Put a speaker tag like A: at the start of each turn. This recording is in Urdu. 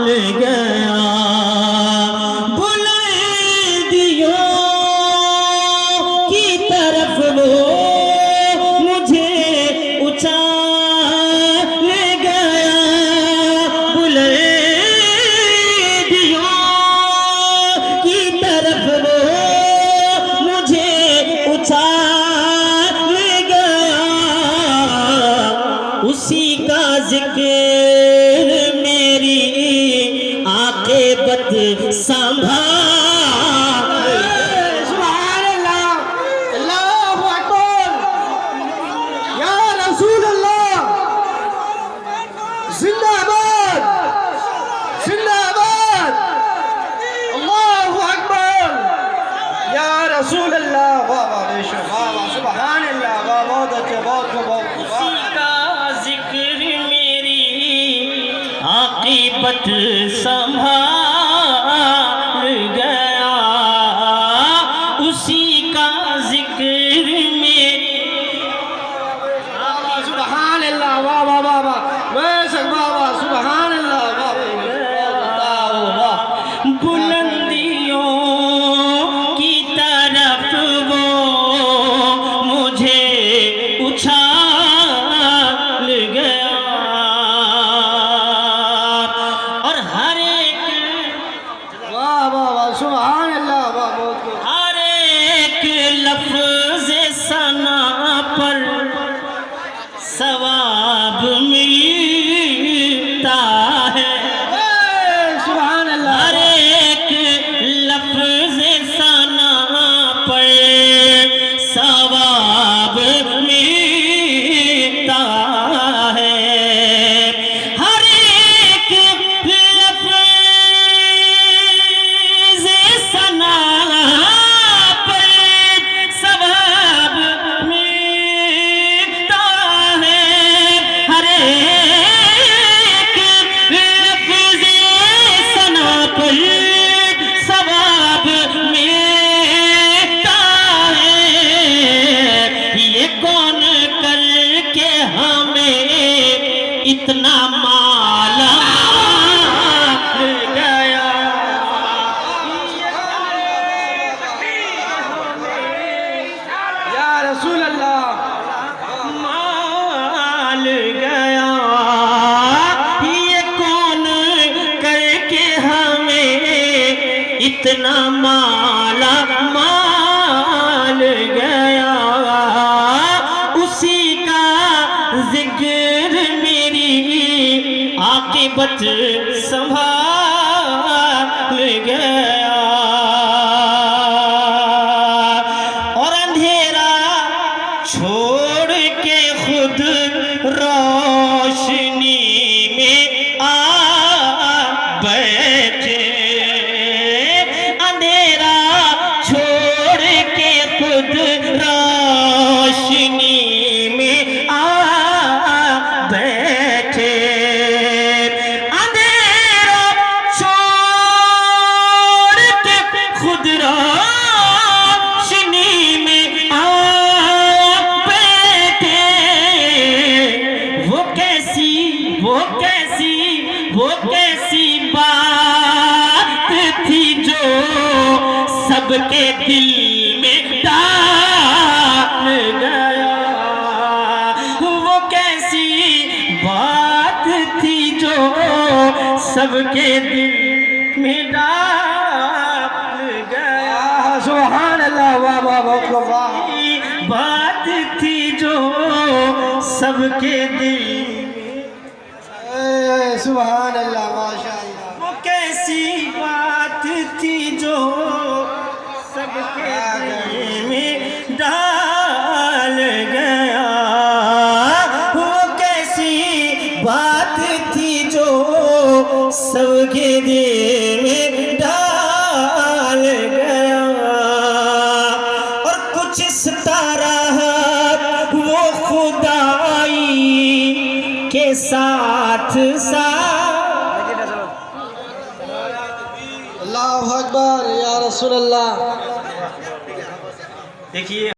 A: گیا بلندیوں کی طرف وہ مجھے اچھال گیا بلندیوں کی طرف وہ مجھے اچھال گیا اسی کا ذکر میری عاقبت سنبھال
B: سبحان اللہ اللہ اکبر یا رسول اللہ زندہ باد زندہ باد اللہ اکبر یا رسول اللہ واہ واہ بے شک واہ واہ سبحان اللہ واہ بہت اچھا بہت
A: اسی کا ذکر میری عاقبت سنبھال گیا اسی کا ذکر میری
B: سبحان اللہ واہ واہ واہ واہ بے شک واہ واہ سبحان اللہ واہ واہ
A: بلندیوں کی طرف وہ مجھے اچھال گیا اور ہر ایک
B: واہ واہ واہ سبحان اللہ واہ بہت
A: ہر ایک لفظ ثنا پر ثواب ملتا ہے
B: سبحان اللہ
A: ہر ایک لفظ ثنا پر ثواب ملتا ہے ہر ایک لفظ ثنا پر ثواب ملتا ہے ہر ایک لفظ ثنا پر ثواب ملتا ہے یہ کون کر کے ہمیں اتنا مالا گیا
B: یا رسول اللہ
A: مال گیا یہ کون کر کے ہمیں اتنا مالا مال گیا اسی کا ذکر میری عاقبت سنبھال گیا اور اندھیرا چھوڑ کے خود روشنی میں آ بیٹھے اندھیرا چھوڑ کے خود روشنی میں آ بیٹھے اندھیرا چھوڑ کے خود روشنی میں آ بیٹھے وہ کیسی بات تھی جو سب کے دل میں ڈال گیا وہ کیسی بات تھی جو سب کے دل میں ڈال گیا
B: سبحان اللہ واہ واہ بہت واہ
A: بات تھی جو سب کے دل
B: سبحان اللہ ماشاء اللہ
A: وہ کیسی بات تھی جو سب کے دل میں ڈال گیا وہ کیسی بات تھی جو سب کے دل میں ڈال گیا اور کچھ اس طرح وہ خدائی کے ساتھ
B: اللہ اکبر یا رسول اللہ
A: دیکھیے